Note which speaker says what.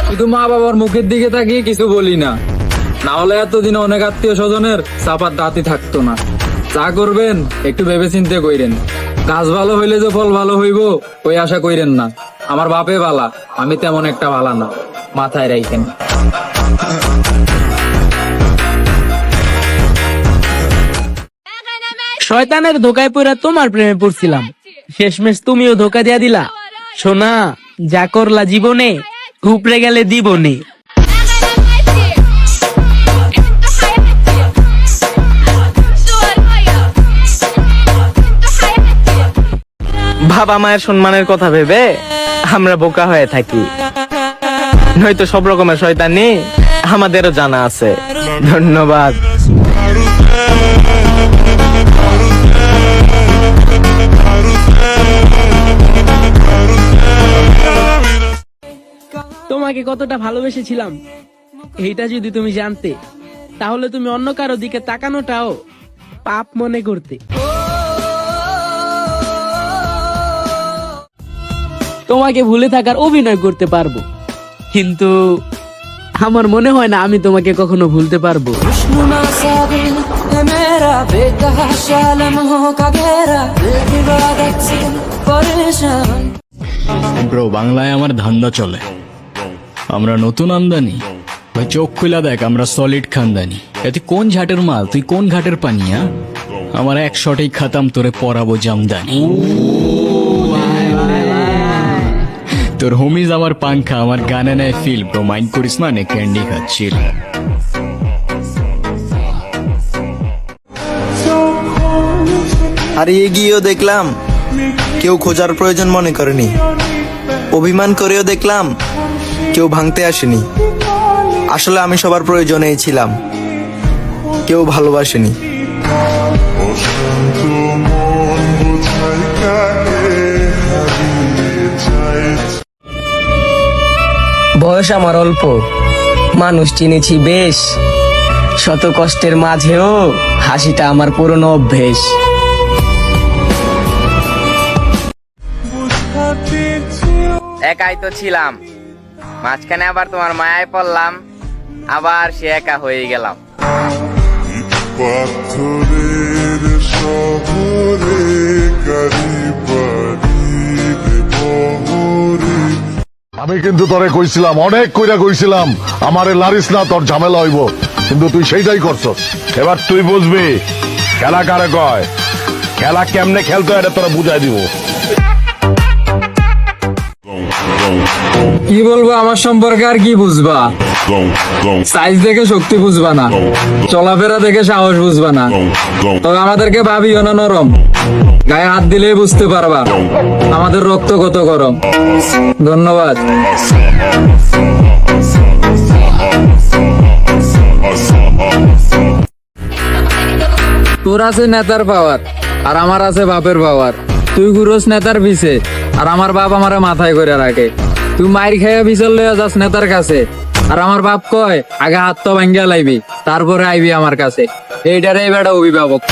Speaker 1: শুধু মা বাবার মুখের দিকে তাকিয়ে কিছু বলি না, না হলে এতদিন অনেক আত্মীয় স্বজনের চাপার দাঁতই থাকতো না। যা করবেন একটু ভেবে চিন্তে কইরেন। গাছ ভালো হইলে যে ফল ভালো হইব ওই আশা কইরেন না। আমার বাপে বালা, আমি তেমন একটা বালা না, মাথায় রাখেন।
Speaker 2: শয়তানের ধোকায় পড়া তোমার প্রেমে পড়ছিলাম, শেষমেশ তুমিও ধোকা দিয়া দিলা। সোনা, যা করলা জীবনে উপরে গেলে দিবনে। বাবা মায়ের সম্মানের কথা ভেবে আমরা বোকা হয়ে থাকি, নয়তো সব রকমের শয়তানি আমাদেরও জানা আছে। ধন্যবাদ। তোমাকে কতটা ভালোবেসেছিলাম এইটা যদি তুমি জানতে, তাহলে তুমি অন্য কারো দিকে তাকানোটাও পাপ মনে করতে। তোমাকে ভুলে থাকার অভিনয় করতে পারবো, কিন্তু আমার মনে হয় না আমি তোমাকে কখনো ভুলতে পারবো।
Speaker 3: ব্রো, বাংলায় আমার ধান্দা চলে, আমরা নতুন আমদানি। ভাই চোখ খুলা দেখ, আমরা সলিড খানদানি। তুই কোন ঝাটের মাল, তুই কোন ঘাটের পানিয়া? আমার এক শটেই খাতাম, তোরে পরাবো জামদানি। তোর হোমিজ আমার পাংখা, আমার গানে নেয় ফিল। ব্রো মাইন্ড করিস না, নে ক্যান্ডি খাচ্ছিল।
Speaker 4: হারিয়ে গিয়েও দেখলাম কেউ খোঁজার প্রয়োজন মনে করেনি, অভিমান করেও দেখলাম কেউ ভাঙতে আসেনি। আসলে আমি সবার প্রয়োজনেই ছিলাম, কেউ ভালোবাসেনি।
Speaker 5: বয়স আমার অল্প, মানুষ চিনেছি বেশ, শত কষ্টের মাঝেও হাসিটা আমার পুরনো অভ্যেস।
Speaker 6: একাই তো ছিলাম, মাঝখানে আবার তোমার মায়ায় পড়লাম, আবার সে একা হয়ে গেলাম।
Speaker 7: পাথরের শহরে
Speaker 8: আমি কিন্তু তোরে কইছিলাম, অনেক কইরা কইছিলাম আমারে লারিস না, তোর ঝামেলা হইব, কিন্তু তুই সেইটাই করছস। এবার তুই বুঝবি খেলা কারে কয়, খেলা কেমনে খেলতে হয় এটা তোরা বুঝাই দিব।
Speaker 1: কি বলবো আমার সম্পর্কে আর কি বুঝবা? সাইজ দেখে শক্তি বুঝবা না, চলাফেরা দেখে সাহস বুঝবা না, তবে আমাদেরকে ভাবিও না নরম, গায়ে হাত দিলেই বুঝতে পারবা আমাদের রক্ত কত গরম। ধন্যবাদ। তোর আছে নেতার পাওয়ার আর আমার আছে বাপের পাওয়ার। তুই ঘুরোস নেতার পিছে আর আমার বাপ আমারে মাথায় করে রাখে। তুই মাইর খাইয়া বিচার লইয়া যাস নেতার কাছে, আর আমার বাপ কয় আগে হাত তো ভাঙ্গিয়া লাইবি তারপরে আইবি আমার কাছে। এইটারে বেটা অভিভাবক।